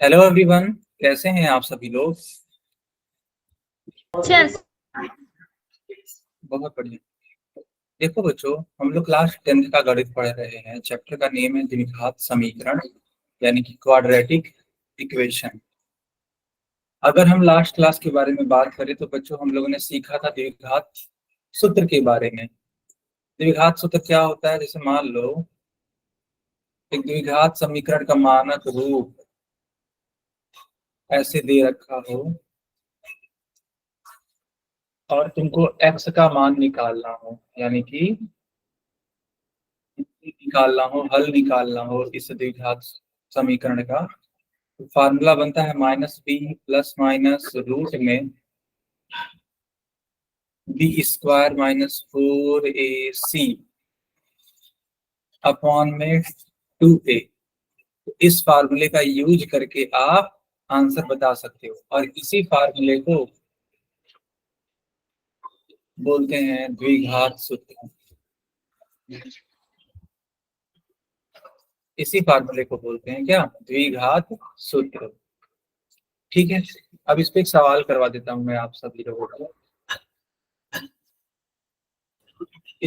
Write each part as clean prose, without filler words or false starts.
Hello everyone, कैसे हैं आप सभी लोग। चेस। बहुत बढ़िया। देखो बच्चों, हम लोग क्लास 10th का गणित पढ़ रहे हैं। चैप्टर का नेम है द्विघात समीकरण, यानी कि क्वाड्रेटिक इक्वेशन। अगर हम लास्ट क्लास के बारे में बात करें तो बच्चों हम लोगों ने सीखा था द्विघात सूत्र के बारे में। द्विघात सूत्र क्या होता है? जैसे मान लो एक द्विघात समीकरण का मानक रूप ऐसे दे रखा हो और तुमको x का मान निकालना हो, यानी कि निकालना हो, हल निकालना हो इस द्विघात समीकरण का। तो फार्मूला बनता है -b प्लस माइनस रूट में b² -4ac अपॉन में 2a। तो इस फार्मूले का यूज करके आप आंसर बता सकते हो, और इसी फार्मूले को बोलते हैं द्विघात सूत्र। इसी फार्मूले को बोलते हैं क्या? द्विघात सूत्र। ठीक है, अब इस पे एक सवाल करवा देता हूं मैं आप सभी लोगों को।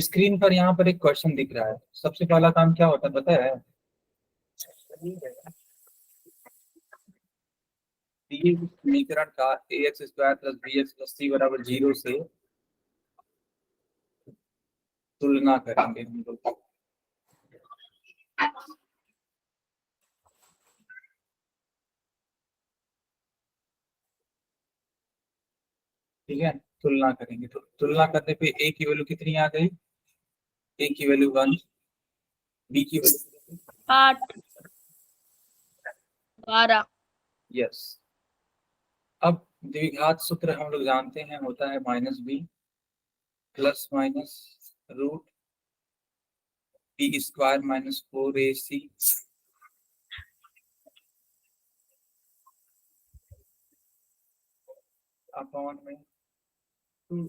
स्क्रीन पर यहाँ पर एक क्वेश्चन दिख रहा है। सबसे पहला काम क्या होता है पता है? दिए हुए समीकरण का ax² + bx + c = 0 से तुलना करेंगे हम लोग। ठीक है, तुलना करेंगे। तो तुलना करने पे a की वैल्यू कितनी आ गई? a की वैल्यू 1, b की वैल्यू 8 12। यस। अब द्विघात सूत्र हम लोग जानते हैं, होता है -b plus minus root b² -4ac upon में 2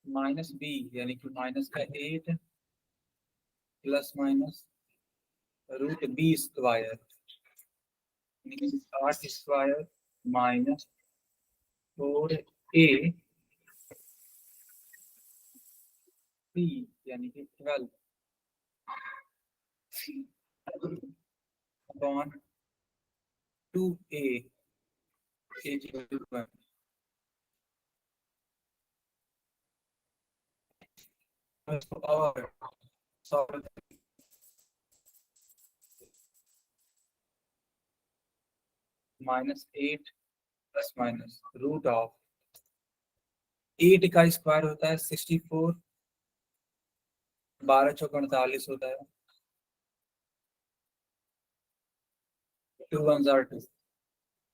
माइनस b, यानी कि माइनस का 8 प्लस माइनस रूट b², यानी कि 8² माइनस 4ac, यानी कि 12 अपॉन 2a और -8 प्लस माइनस रूट ऑफ 8 का स्क्वायर होता है 64, 12 चौक 48 होता है, 2 1 2।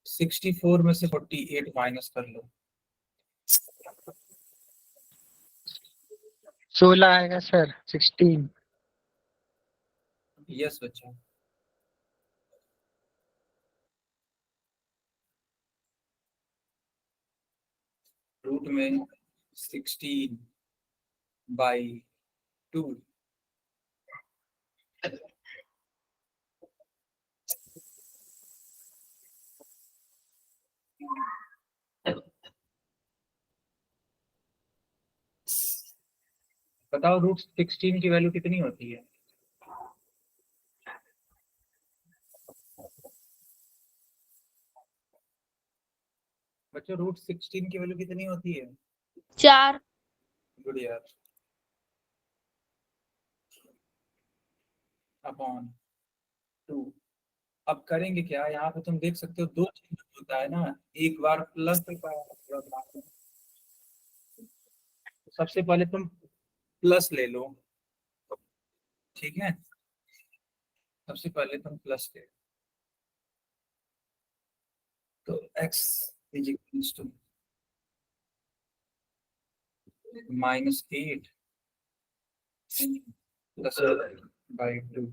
64 में से 48 माइनस कर लो। 16 आएगा सर, 16। यस बच्चा। रूट में 16/2। बताओ रूट 16 की वैल्यू कितनी होती है? बच्चों रूट 16 की वैल्यू कितनी होती है? 4। गुड यार। अपॉन 2। अब करेंगे क्या? यहाँ पे तुम देख सकते हो दो चिन्ह होता है ना, एक बार प्लस सबसे पहले तुम प्लस ले लो। ठीक है, सबसे पहले तुम प्लस ले, तो x इज इक्वल्स टू -8 +/2।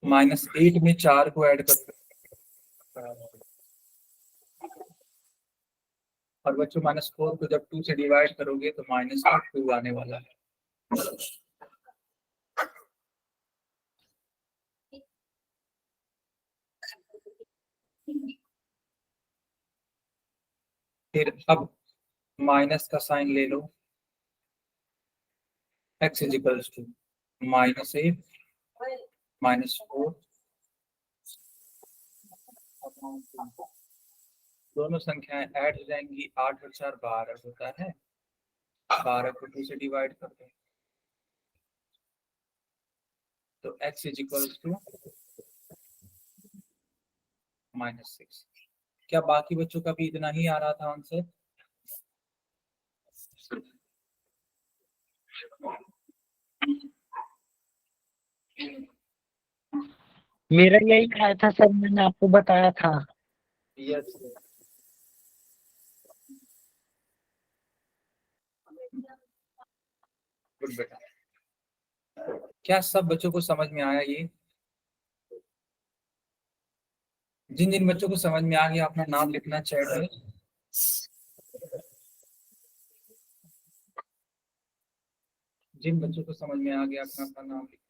-8 में 4 को ऐड कर, और बच्चों -4 को जब 2 से डिवाइड करोगे तो -2 आने वाला है। फिर अब माइनस का साइन ले लो, x इज इक्वल्स टू -8 -4, दोनों संख्याएं ऐड हो जाएंगी। 8 और 4 12 होता है, 12 को 2 से डिवाइड कर दो, तो x इज इक्वल्स टू -6। क्या बाकी बच्चों का भी इतना ही आ रहा था आंसर? मेरा यही खाया था सर, मैंने आपको बताया था। यस। गुड बेटा। क्या सब बच्चों को समझ में आया ये? जिन जिन बच्चों को समझ में आ गया अपना नाम लिखना चैट में। जिन बच्चों को समझ में आ गया अपना अपना नाम लिखो।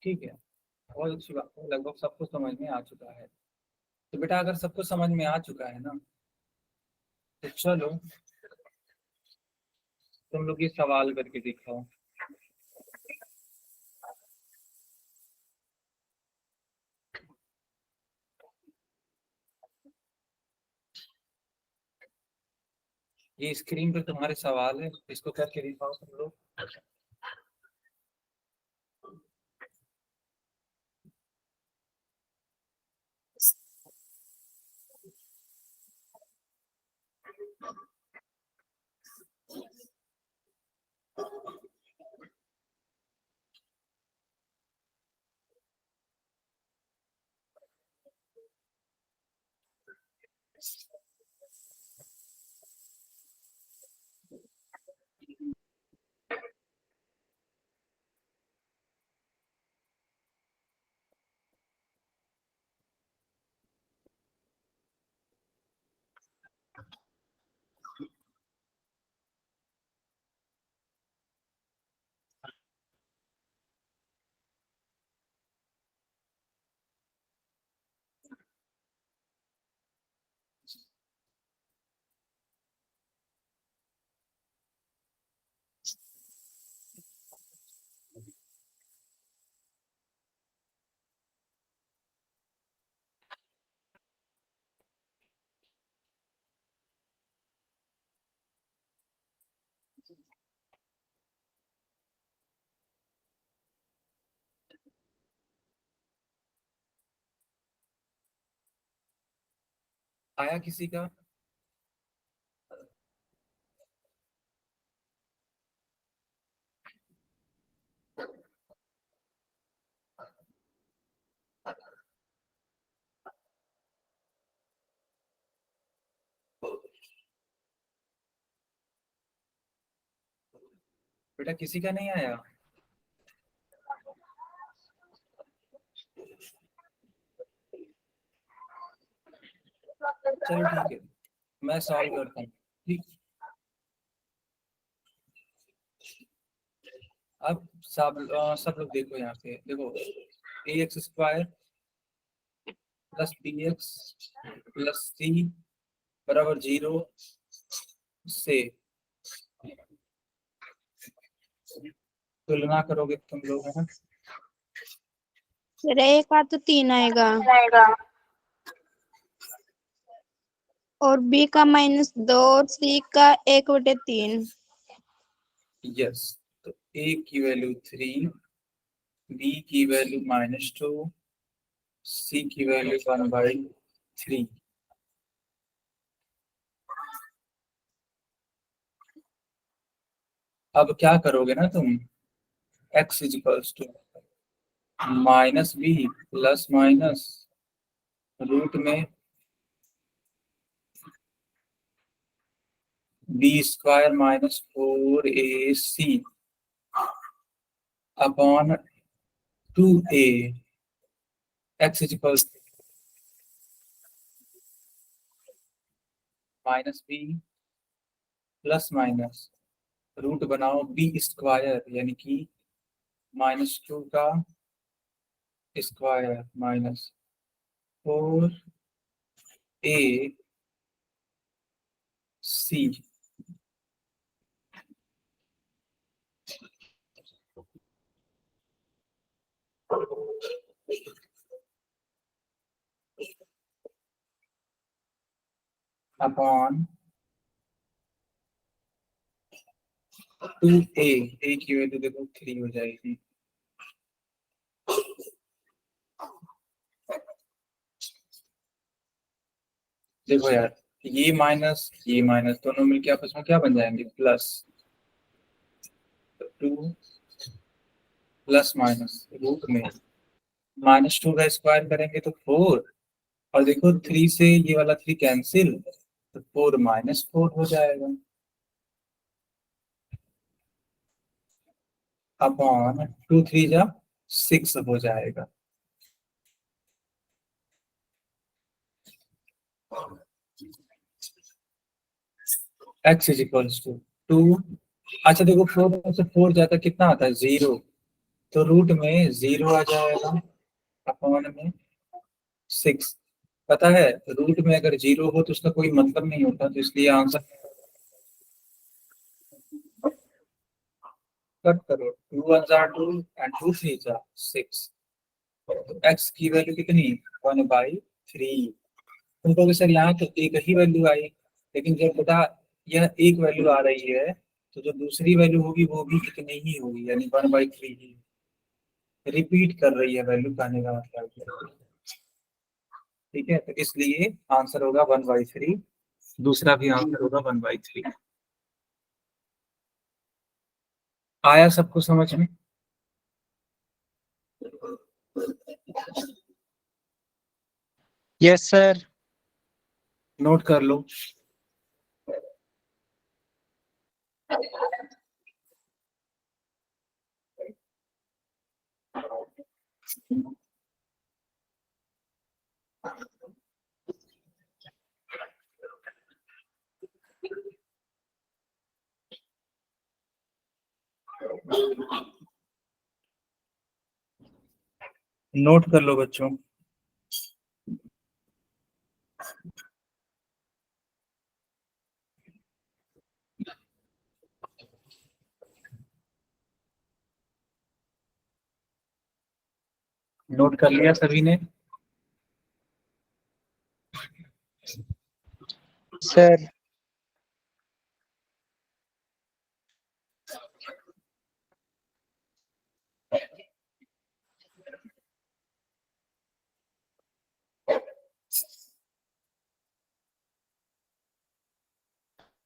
ठीक है, बहुत अच्छी बात है, लगभग सबको समझ में आ चुका है। तो बेटा अगर सबको समझ में आ चुका है ना, तो चलो तुम लोग ये सवाल करके दिखाओ। ये स्क्रीन पर तुम्हारे सवाल है, इसको करके दिखाओ तुम लोग। आया किसी का? बेटा किसी का नहीं आया? चलो ठीक है, मैं सॉल्व करता हूँ। ठीक, अब सब लोग देखो, यहाँ पे देखो, ax² plus bx plus c बराबर 0 से तुलना करोगे तुम लोग, है ना? फिर ए का तो 3 आएगा और बी का -2 और सी का 1/3। यस, तो a की वैल्यू 3, b की वैल्यू -2, c की वैल्यू 1/3। अब क्या करोगे ना तुम, x is equals to minus B plus minus root में B square minus 4ac upon 2a x is equals minus B plus minus root बनाओ बी स्क्वायर यानी कि -2 का square minus 4ac upon 2a की वैल्यू देखो 3 हो जाएगी। देखो यार ये माइनस दोनों मिलके आपस में क्या बन जाएंगे प्लस 2 प्लस माइनस रूट में -2 का स्क्वायर करेंगे तो 4 और देखो 3 से ये वाला 3 कैंसिल तो 4 -4 हो जाएगा अपॉन 2 3 जा 6 हो जाएगा। x is equals to 2। अच्छा देखो 4 से 4 जाता कितना आता है 0 तो रूट में 0 आ जाएगा अपॉन में 6। पता है रूट में अगर 0 हो तो उसका कोई मतलब नहीं होता तो इसलिए आंसर कट करो 2 1 जा 2 एंड 2 3 जा 6 तो x की वैल्यू कितनी 1/3। तुम कहोगे सर यहाँ तो एक ही वैल्यू आई लेकिन जब बेटा यह एक वैल्यू आ रही है तो जो दूसरी वैल्यू होगी वो भी कितनी ही होगी यानी 1/3 ही रिपीट कर रही है वैल्यू कहने का मतलब। ठीक है तो इसलिए आंसर होगा 1/3। दूसरा भी आंसर होगा 1/3। आया सबको समझ में? Yes sir. नोट कर लो। नोट कर लो बच्चों। नोट कर लिया सभी ने? सर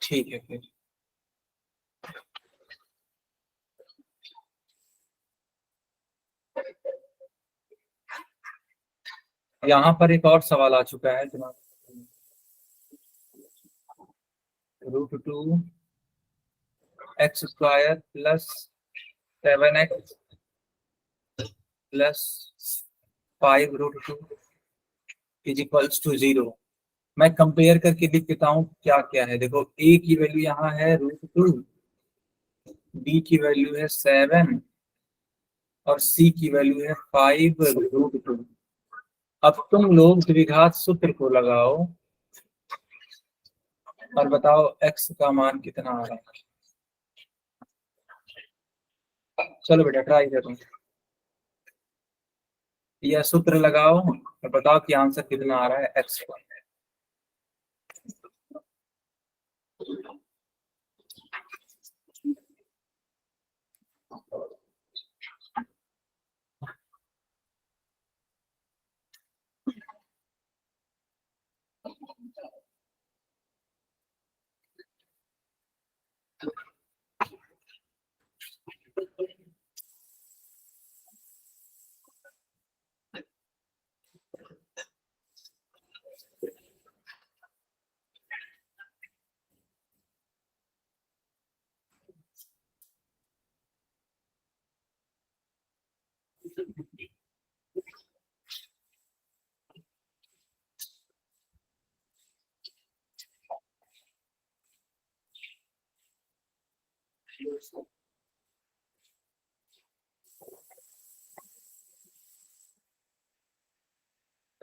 ठीक है फिर यहाँ पर एक और सवाल आ चुका है तुम्हारा √2 x square plus 7x plus 5 √2 is equals to 0। मैं कंपेयर करके लिख देता हूँ क्या क्या है। देखो a की वैल्यू यहाँ है √2, b की वैल्यू है 7 और c की वैल्यू है 5 √2। अब तुम लोग द्विघात सूत्र को लगाओ और बताओ x का मान कितना आ रहा है। चलो बेटा ट्राई करो, यह सूत्र लगाओ और बताओ कि आंसर कितना आ रहा है x का।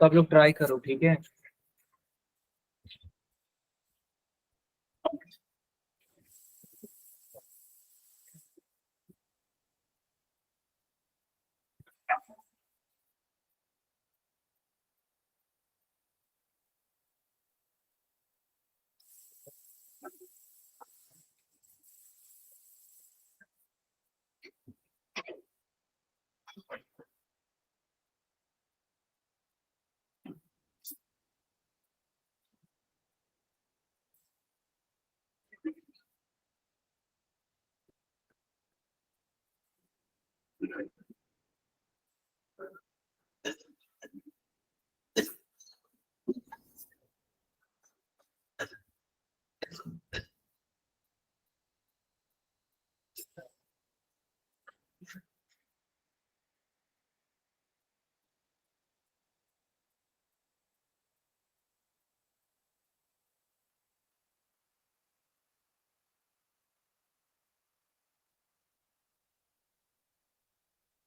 तो आप लोग ट्राई करो, ठीक है।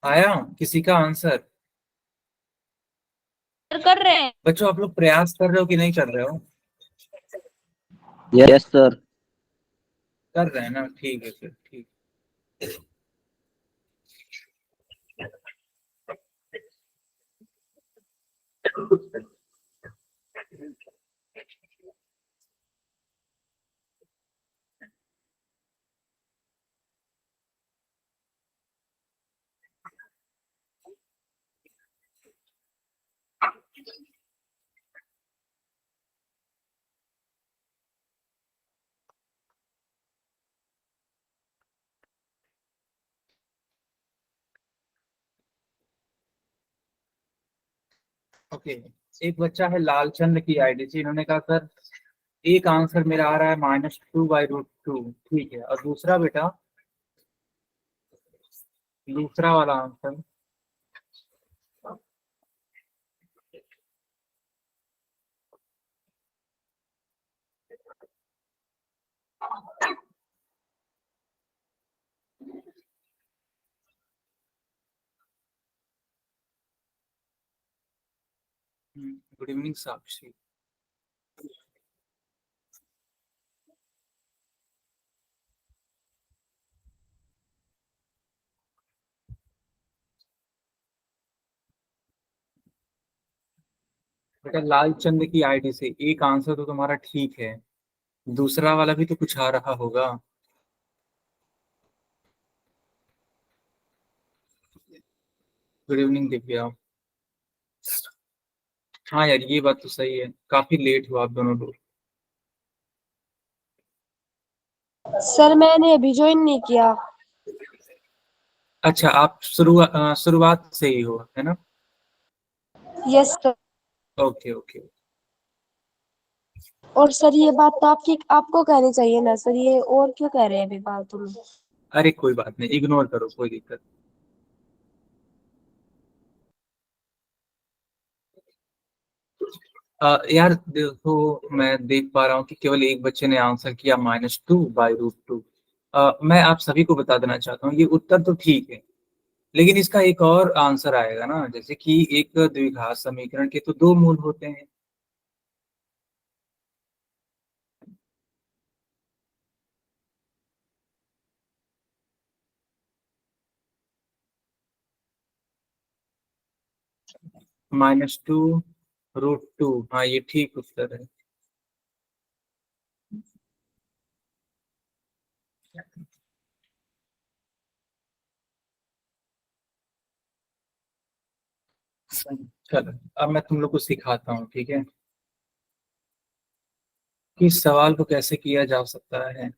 आया किसी का आंसर? कर रहे हैं। बच्चों आप लोग प्रयास कर रहे हो कि नहीं कर रहे हो? Yes sir. कर रहे हैं ना, ठीक है फिर, ठीक। ओके, एक बच्चा है लालचंद की आईडी से, इन्होंने कहा सर एक आंसर मेरा आ रहा है -2/√2, ठीक है, और दूसरा बेटा, दूसरा वाला आंसर गुड इवनिंग साक्षी। बेटा लालचंद की आईडी से एक आंसर तो तुम्हारा ठीक है, दूसरा वाला भी तो कुछ आ रहा होगा। Good evening Divya. हाँ यार ये बात तो सही है, काफी लेट हुआ आप दोनों लोग। सर मैंने अभी ज्वाइन नहीं किया। अच्छा आप शुरुआत से ही हो, है ना? Yes sir. Okay okay. और सर ये बात तो आपको कहनी चाहिए ना सर, ये और क्यों कह रहे हैं अभी फालतू में। अरे कोई बात नहीं, इग्नोर करो, कोई दिक्कत। यार देखो, मैं देख पा रहा हूँ कि केवल एक बच्चे ने आंसर किया -2/√2। मैं आप सभी को बता देना चाहता हूँ ये उत्तर तो ठीक है, लेकिन इसका एक और आंसर आएगा ना, जैसे कि एक द्विघात समीकरण के तो दो मूल होते हैं। -2/√2, हाँ ये ठीक उत्तर है। चलो अब मैं तुम लोग को सिखाता हूँ, ठीक है, कि इस सवाल को कैसे किया जा सकता है।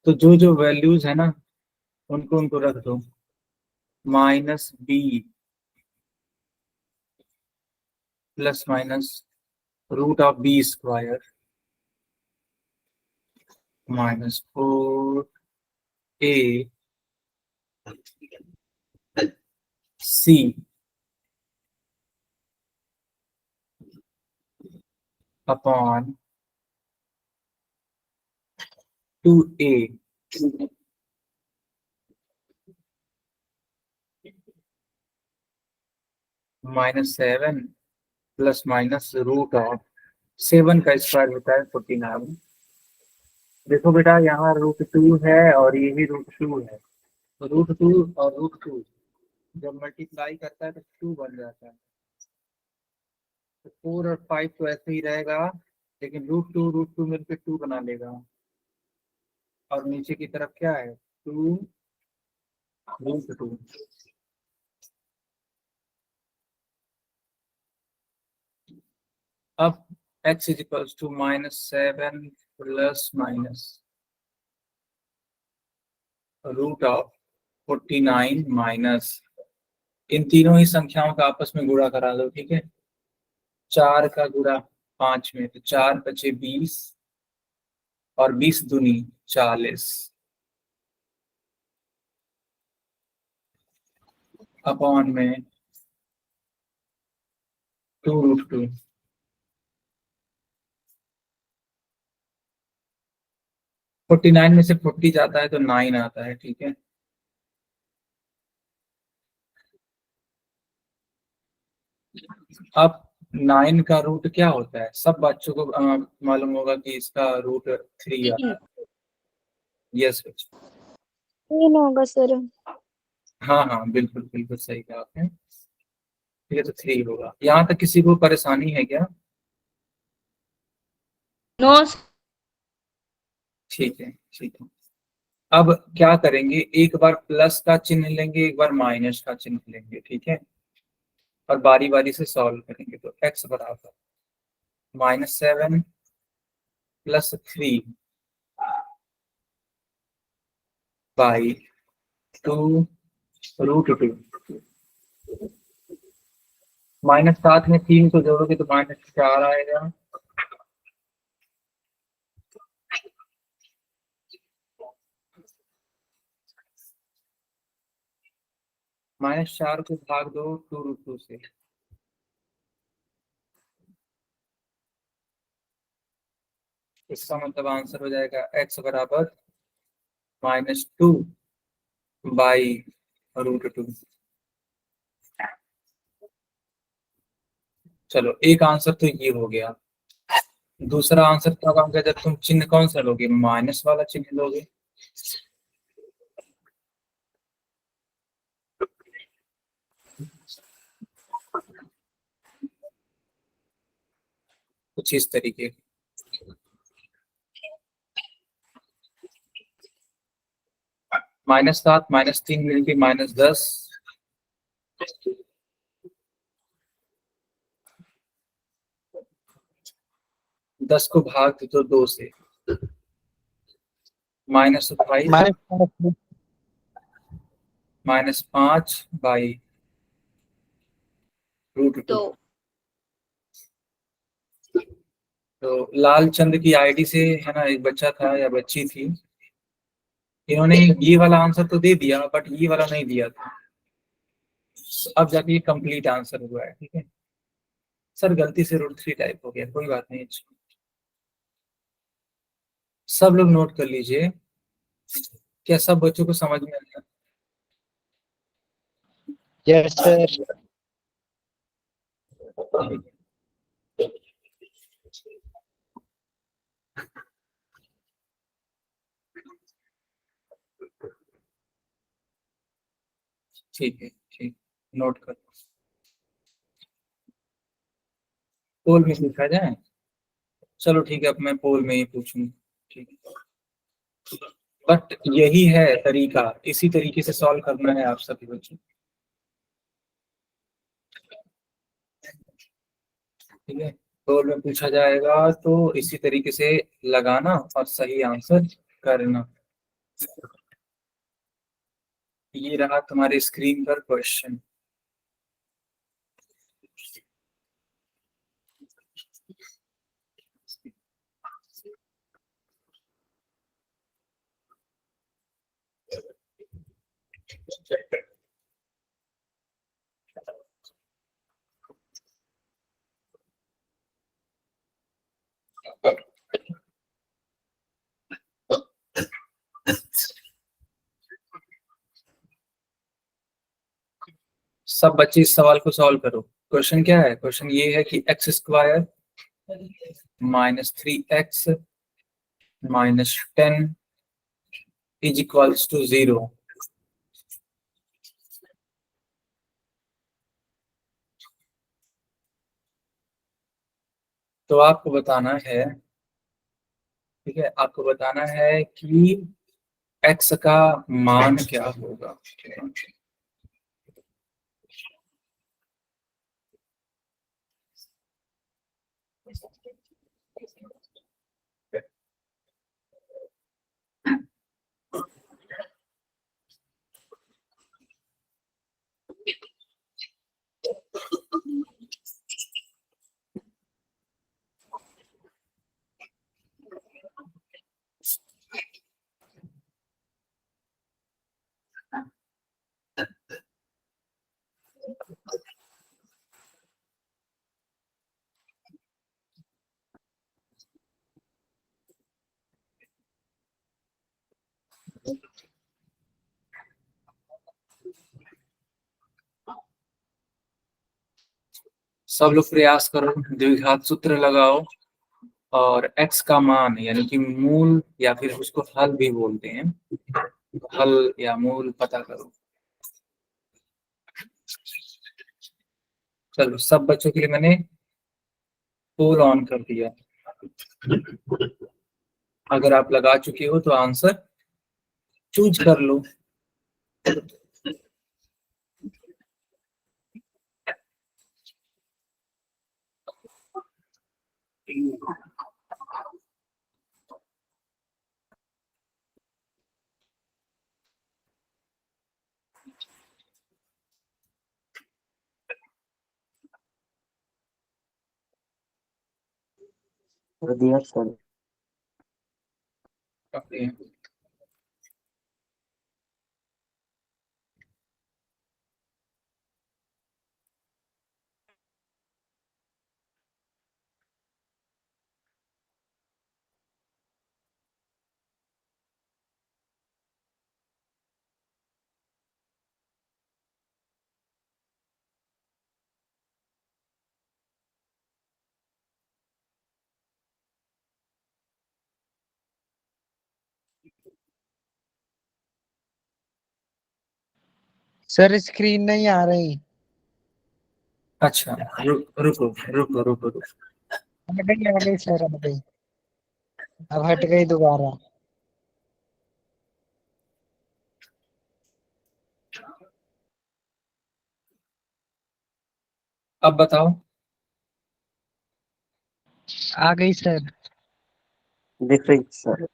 तो जो जो वैल्यूज है ना, उनको उनको रख दो। -b ±√b² -4a c upon 2a -7 plus minus root of 7 का स्क्वायर होता है 49। देखो बेटा, यहाँ √2 है और ये भी √2 है, तो √2 और √2 जब मल्टीप्लाई करता है तो 2 बन जाता है। तो 4 और 5 तो ऐसे ही रहेगा, लेकिन √2 मिलकर 2 बना लेगा, और नीचे की तरफ क्या है 2 √2। अब x is equals to -7 plus minus root of 49 minus, इन तीनों ही संख्याओं का आपस में गुणा करा दो, ठीक है। 4 का गुणा 5 में, तो 4 बचे 20 और 20 दूनी 40 अपॉन में 2√2। 49 में से 40 जाता है तो 9 आता है, ठीक है। अब 9 का रूट क्या होता है, सब बच्चों को मालूम होगा कि इसका रूट 3 आता है। यस बच्चों, 3 होगा सर। हाँ हाँ बिल्कुल बिल्कुल सही कहा आपने, ये तो 3 होगा। यहाँ तक किसी को परेशानी है क्या? नो। ठीक है ठीक है। अब क्या करेंगे, एक बार प्लस का चिन्ह लेंगे, एक बार माइनस का चिन्ह लेंगे, ठीक है, और बारी बारी से सॉल्व करेंगे। तो x बराबर -7 प्लस 3 बाई 2 √2। -7 में 3 को जोड़ोगे तो -4 आएगा, -4 को भाग दो 2√2 से, इसका मतलब आंसर हो जाएगा x बराबर -2 बाई √2। चलो एक आंसर तो ये हो गया। दूसरा आंसर कब आएगा, जब तुम चिन्ह कौन सा लोगे, माइनस वाला चिन्ह लोगे। कुछ इस तरीके, -7 -3 मिलके -10, 10 को भाग दो तो 2 से, -5 -5 बाई √2। तो तो लालचंद की आईडी से है ना, एक बच्चा था या बच्ची थी, इन्होंने ये वाला आंसर तो दे दिया बट ये वाला नहीं दिया था। अब जाके ये कंप्लीट आंसर हुआ है, ठीक है। सर गलती से √3 टाइप हो गया, कोई बात नहीं। सब लोग नोट कर लीजिए, क्या सब बच्चों को समझ में आया? Yes sir. ठीक है ठीक, नोट कर, पोल में पूछा जाए। चलो ठीक है, अब मैं पोल में ही पूछूंगा, ठीक है। बट यही है तरीका, इसी तरीके से सॉल्व करना है आप सभी बच्चों, ठीक है। पोल में पूछा जाएगा तो इसी तरीके से लगाना और सही आंसर करना। ये रहा तुम्हारे स्क्रीन पर क्वेश्चन। सब बच्चे इस सवाल को सॉल्व करो। क्वेश्चन क्या है? क्वेश्चन ये है कि x square -3x -10 is equals to 0। तो आपको बताना है, ठीक है, आपको बताना है कि x का मान क्या होगा। सब लोग प्रयास करो, द्विघात सूत्र लगाओ और x का मान यानी कि मूल या फिर उसको हल भी बोलते हैं, हल या मूल पता करो। चलो सब बच्चों के लिए मैंने पोल ऑन कर दिया। अगर आप लगा चुके हो तो आंसर चूज कर लो। दिया सर। ओके, सर स्क्रीन नहीं आ रही। अच्छा रुको रुको रुको रुको। आ गई सर, आ गई। अब हट गई दोबारा। अब बताओ। आ गई सर। दिख रही सर।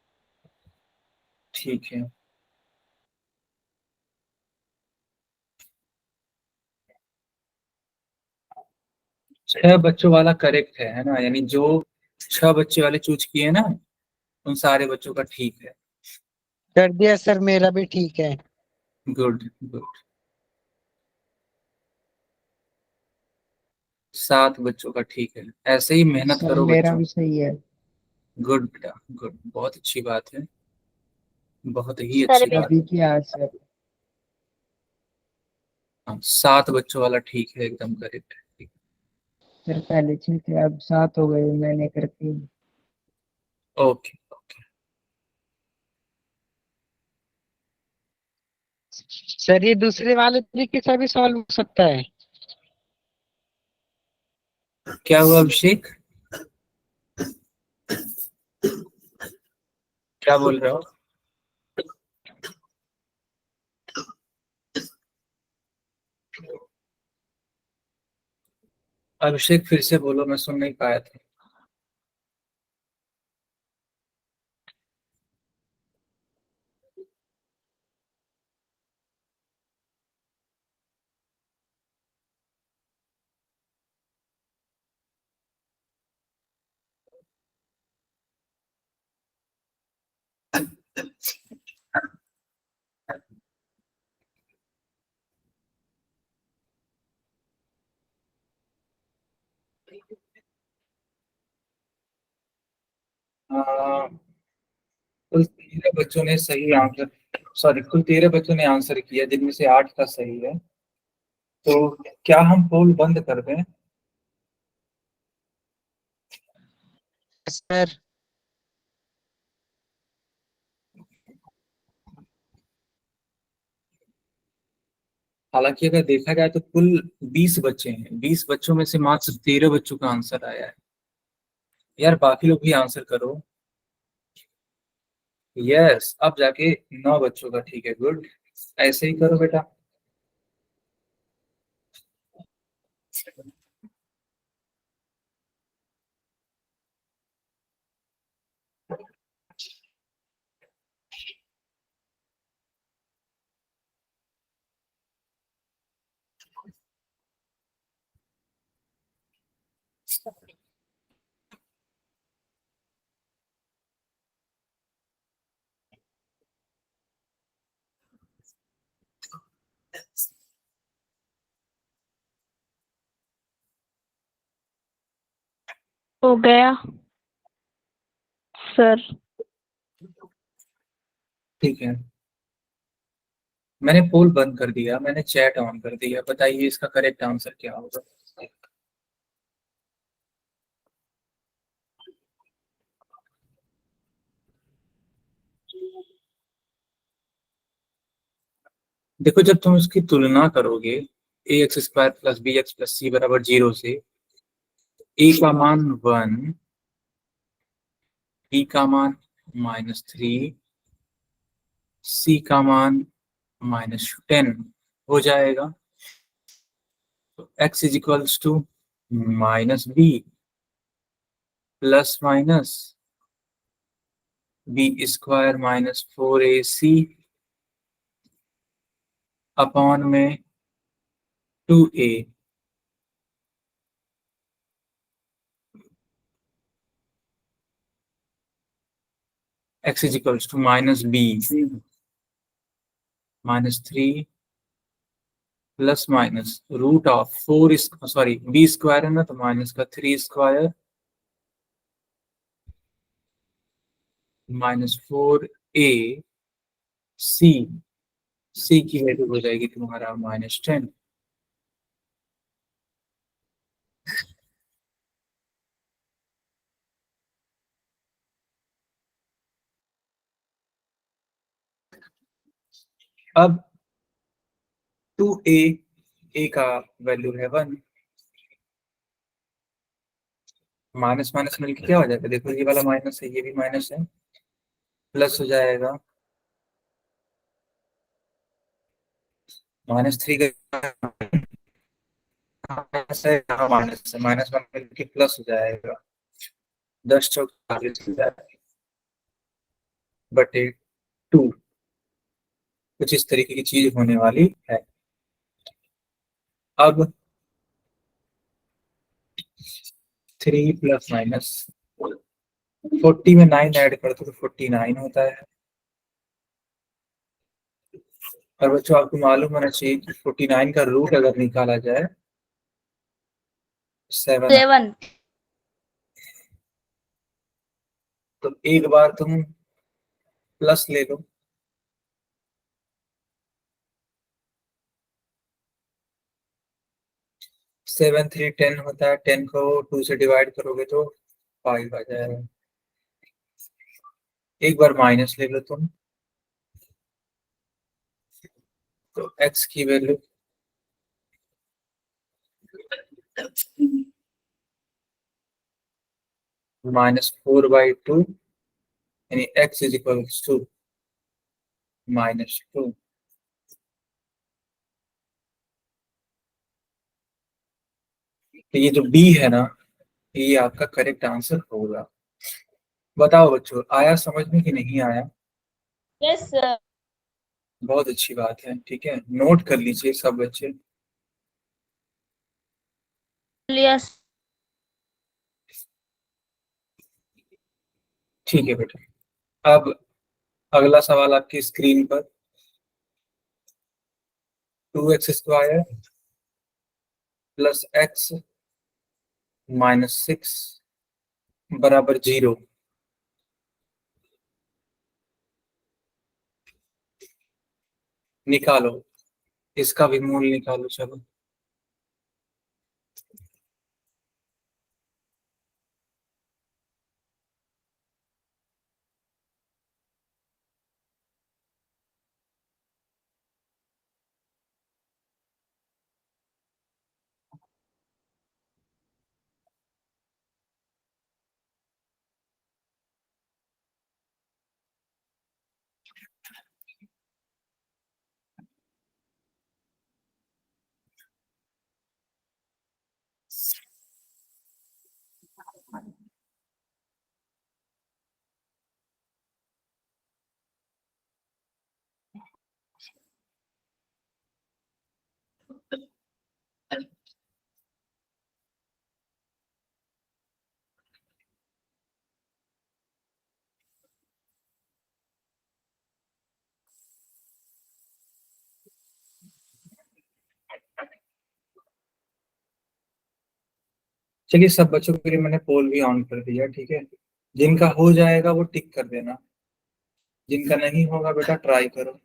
ठीक है, छह बच्चों वाला करेक्ट है ना? यानी जो छह बच्चे वाले चूज किए ना, उन सारे बच्चों का ठीक है। कर दिया सर, मेरा भी ठीक है। Good good. 7 बच्चों का ठीक है। ऐसे ही मेहनत सर करो मेरा बच्चों। भी सही है। गुड बेटा गुड, बहुत अच्छी बात है, बहुत ही सर अच्छी बात अभी है। की आज सर। हाँ, 7 बच्चों वाला ठीक है, एकदम करेक्ट है। सर पहले 6 थे, अब 7 हो गए, मैंने करती। Okay okay. सर ये दूसरे वाले तरीके से भी सॉल्व हो सकता है? क्या हुआ अभिषेक? क्या बोल रहे हो? अभिषेक फिर से बोलो, मैं सुन नहीं पाया था। हाँ, कुल 13 बच्चों ने सही आंसर, सॉरी, कुल 13 बच्चों ने आंसर किया, जिनमें से 8 का सही है। तो क्या हम पोल बंद कर दें? सर हालांकि अगर देखा जाए तो कुल 20 बच्चे हैं, 20 बच्चों में से मात्र 13 बच्चों का आंसर आया है। यार बाकी लोग भी आंसर करो। यस, अब जाके 9 बच्चों का ठीक है, गुड। ऐसे ही करो बेटा। हो गया सर। ठीक है, मैंने पोल बंद कर दिया, मैंने चैट ऑन कर दिया। बताइए इसका करेक्ट आंसर क्या होगा? देखो, जब तुम इसकी तुलना करोगे A X square plus B X plus C बराबर 0 से, ए का मान 1, बी का मान -3, सी का मान -10 हो जाएगा। तो x is equals to -b plus minus b square -4ac upon में 2a। x is equals to -b -3 plus minus root of 4, sorry b square है ना, तो माइनस का 3 स्क्वायर -4a सी। सी की वैल्यू हो जाएगी तुम्हारा -10। अब 2a, a का वैल्यू है 1, माइनस माइनस मिलकर क्या हो जाएगा? देखो ये वाला माइनस है, ये भी माइनस है, प्लस हो जाएगा -3 का माइनस है, यहाँ माइनस है, -1 मिलकर प्लस हो जाएगा। 10 चौक 40 हो जाएगा बटे 2। कुछ इस तरीके की चीज होने वाली है। अब 3 प्लस माइनस 40 में 9 ऐड करते तो 49 होता है। और बच्चों आपको मालूम होना चाहिए कि 49 का रूट अगर निकाला जाए 7, 7। तो एक बार तुम प्लस ले लो, 7 3 10 होता है, 10 को 2 से डिवाइड करोगे तो 5 आ जाएगा। एक बार माइनस ले लो तुम, तो x की वैल्यू -4/2, यानी x इज इक्वल टू -2। तो ये जो b है ना, ये आपका करेक्ट आंसर होगा। बताओ बच्चों, आया समझ में कि नहीं आया? Yes sir. बहुत अच्छी बात है, ठीक है, नोट कर लीजिए सब बच्चे। यस। ठीक है बेटा, अब अगला सवाल आपकी स्क्रीन पर। 2x² प्लस x -6 बराबर 0। निकालो, इसका भी मूल निकालो। चलो चलिए, सब बच्चों के लिए मैंने पोल भी ऑन कर दिया, ठीक है। जिनका हो जाएगा वो टिक कर देना, जिनका नहीं होगा बेटा ट्राई करो।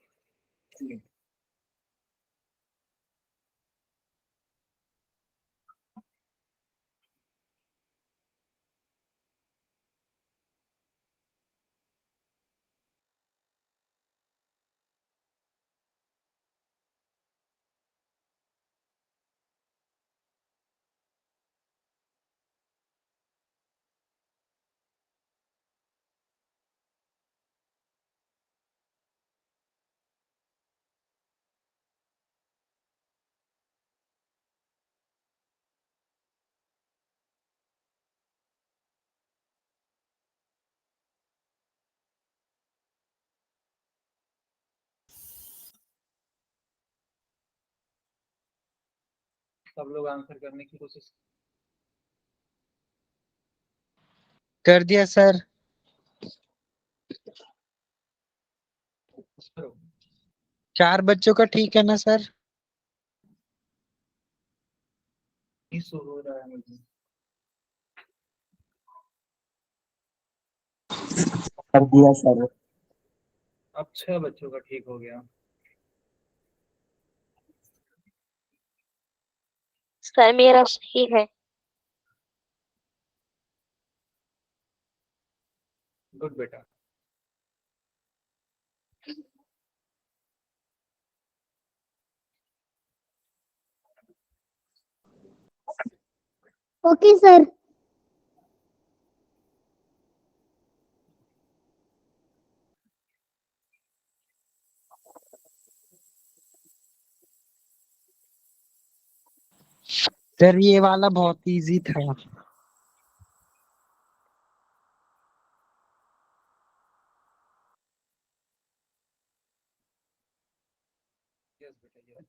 सब लोग आंसर करने की कोशिश कर दिया सर। करो। 4 बच्चों का ठीक है ना सर? इशू हो रहा है मुझे। कर दिया सर। अब 6 बच्चों का ठीक हो गया। सर मेरा सही है। गुड बेटा। Okay sir. सर ये वाला बहुत इजी था। यस बेटा, यस।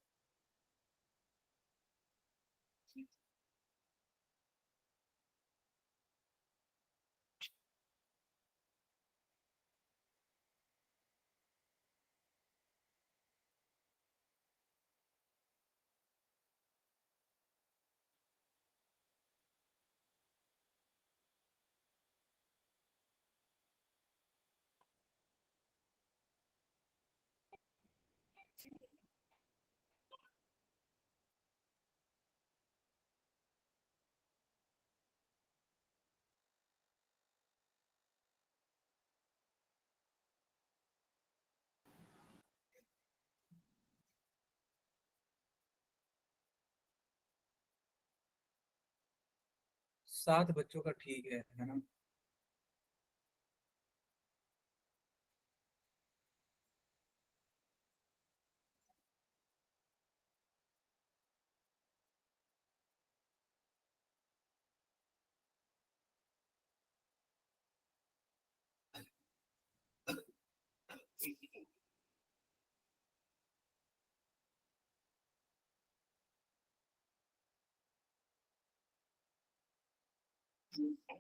सात बच्चों का ठीक है ना?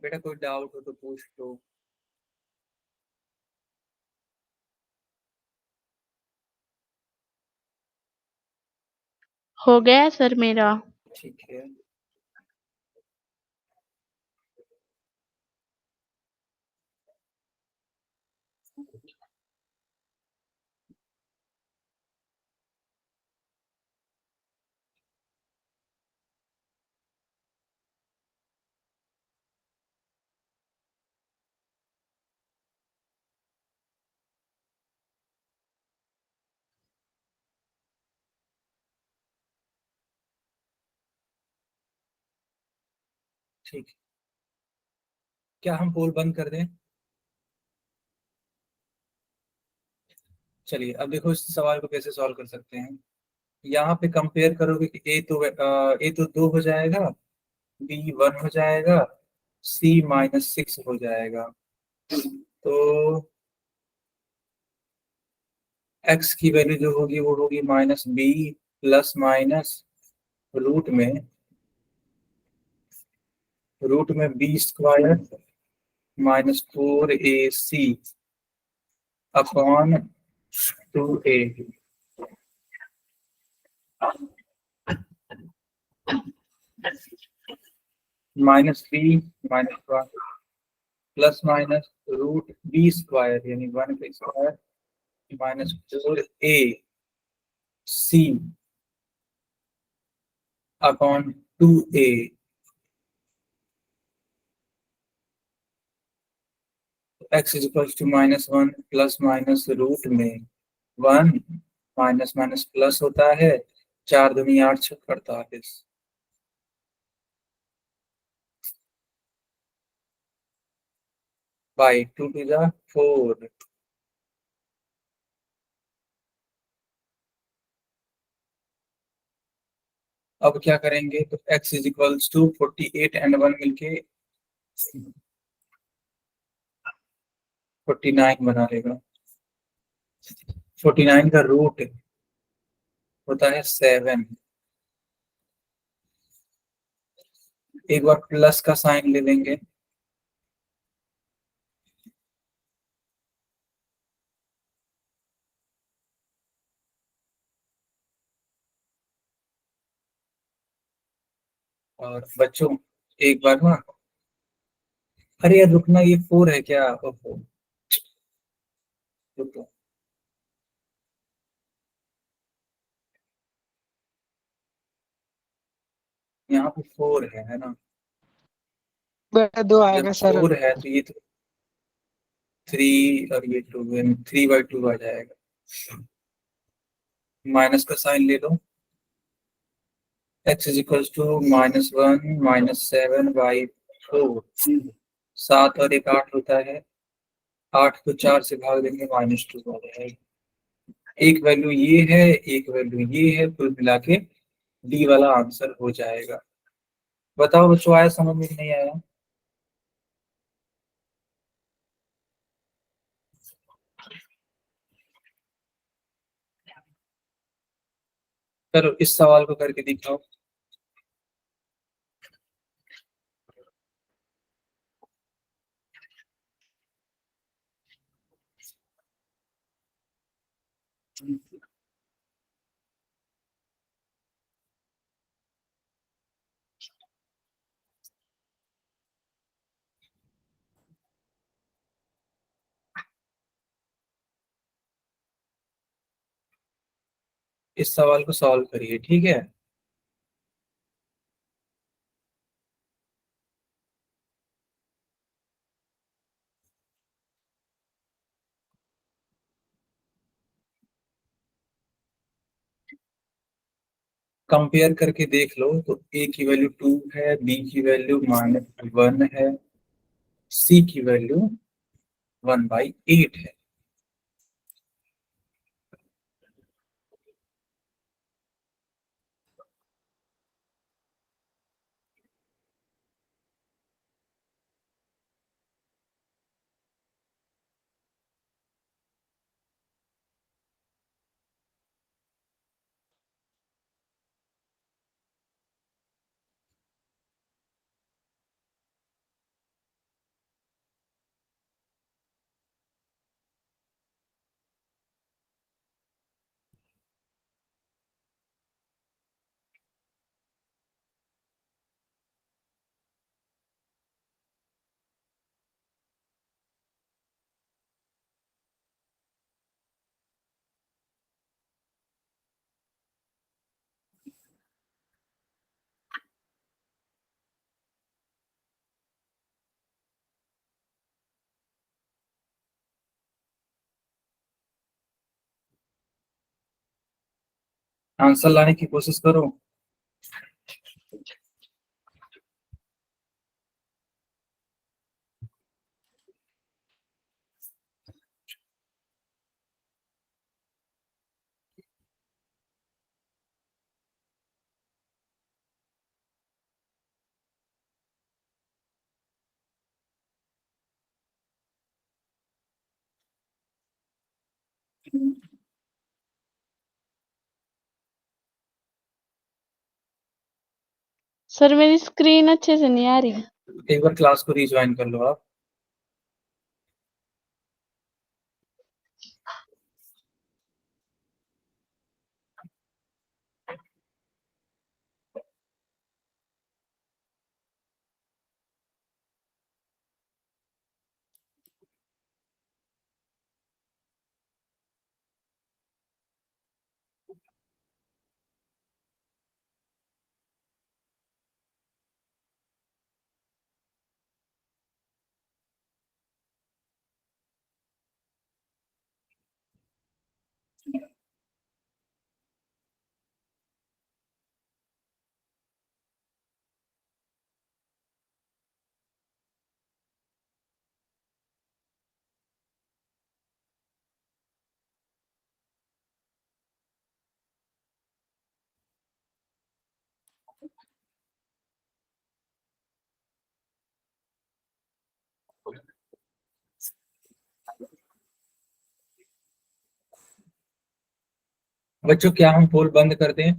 बेटा कोई डाउट हो तो पूछ लो। हो गया सर मेरा। ठीक है। ठीक है। क्या हम पोल बंद कर दें? चलिए अब देखो इस सवाल को कैसे सॉल्व कर सकते हैं। यहाँ पे कंपेयर करोगे कि ए तो 2 हो जाएगा, बी 1 हो जाएगा, सी -6 हो जाएगा। तो एक्स की वैल्यू जो होगी वो होगी -b प्लस माइनस रूट में b² -4ac upon 2a -b -1 plus minus root b² यानी 1 का square -4ac upon 2a। x is equal to -1 plus minus root में 1 माइनस माइनस प्लस होता है, 4 दूनी 8 छक 48 बाई 2 टू जा 4। अब क्या करेंगे तो x is equals to 48 and 1 मिलके 49 बना लेगा। 49 का रूट होता है 7। एक बार प्लस का साइन ले लेंगे, और बच्चों एक बार ना, अरे यार रुकना, ये 4 है क्या? ओहो, रुको। यहाँ पे 4 है ना? बेटा 2 जब आएगा सर। 4 है तो ये तो 3 और ये 2 यानी 3/2 आ जाएगा। माइनस का साइन ले लो, x इज इक्वल टू -1 -7/4। 7 और 1 8 होता है, 8 को 4 से भाग देंगे -2 आ जाएगा। एक वैल्यू ये है, एक वैल्यू ये है, कुल मिला के डी वाला आंसर हो जाएगा। बताओ बच्चों, आया समझ में कि नहीं आया? चलो इस सवाल को करके दिखाओ। इस सवाल को सॉल्व करिए, ठीक है? कंपेयर करके देख लो तो a की वैल्यू 2 है, b की वैल्यू -1 है, c की वैल्यू 1/8 है। आंसर लाने की कोशिश करो। सर मेरी स्क्रीन अच्छे से नहीं आ रही। एक बार क्लास को रीज्वाइन कर लो आप। बच्चों क्या हम पोल बंद कर दें?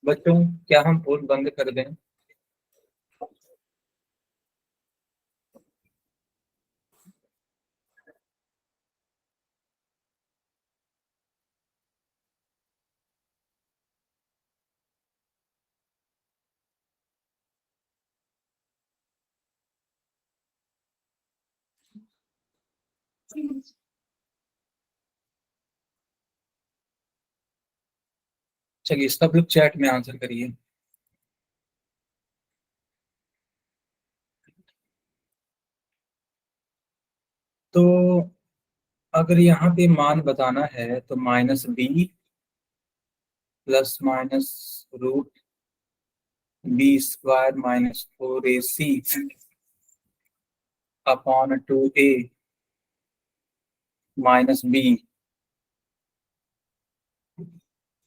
बच्चों क्या हम पोल बंद कर दें? चलिए सब लोग चैट में आंसर करिए। तो अगर यहाँ पे मान बताना है तो -b plus minus root b² -4ac upon 2a -b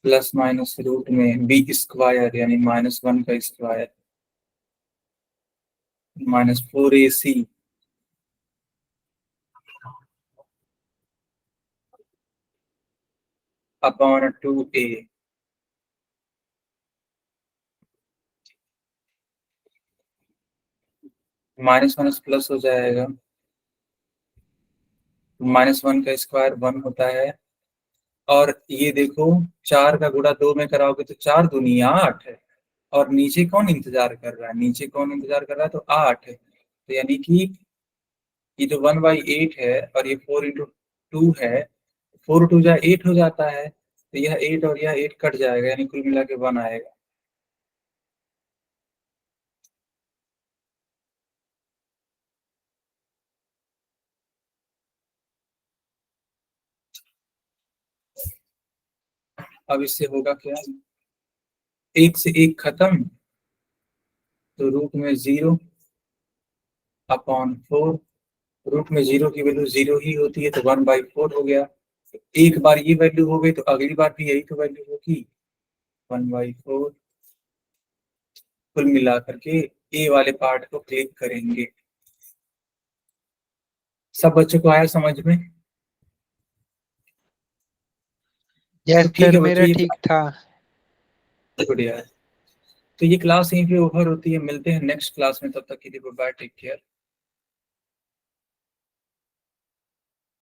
plus minus root में b² यानी -1 का square -4ac upon 2a। Minus plus हो जाएगा, -1 का स्क्वायर 1 होता है। और ये देखो 4 का गुणा 2 में कराओगे तो 4 दूनी 8 है। और नीचे कौन इंतजार कर रहा है? नीचे कौन इंतजार कर रहा है? तो 8 है। तो यानी कि ये जो 1/8 है और ये 4 × 2 है, 4 × 2 8 हो जाता है। तो यह 8 और यह 8 कट जाएगा, यानी कुल मिला के 1 आएगा। अब इससे होगा क्या? 1 से 1 खत्म, तो रूट में 0 अपॉन 4। रूट में 0 की वैल्यू 0 ही होती है, तो 1/4 हो गया। तो एक बार ये वैल्यू हो गई तो अगली बार भी यही तो वैल्यू होगी, 1/4। कुल मिला करके ए वाले पार्ट को क्लिक करेंगे। सब बच्चों को आया समझ में? यस तो ठीक सर है मेरा बच्चों, ये ठीक था। बढ़िया है। तो ये क्लास यहीं पे ओवर होती है। मिलते हैं नेक्स्ट क्लास में, तब तक के लिए बाय, टेक केयर।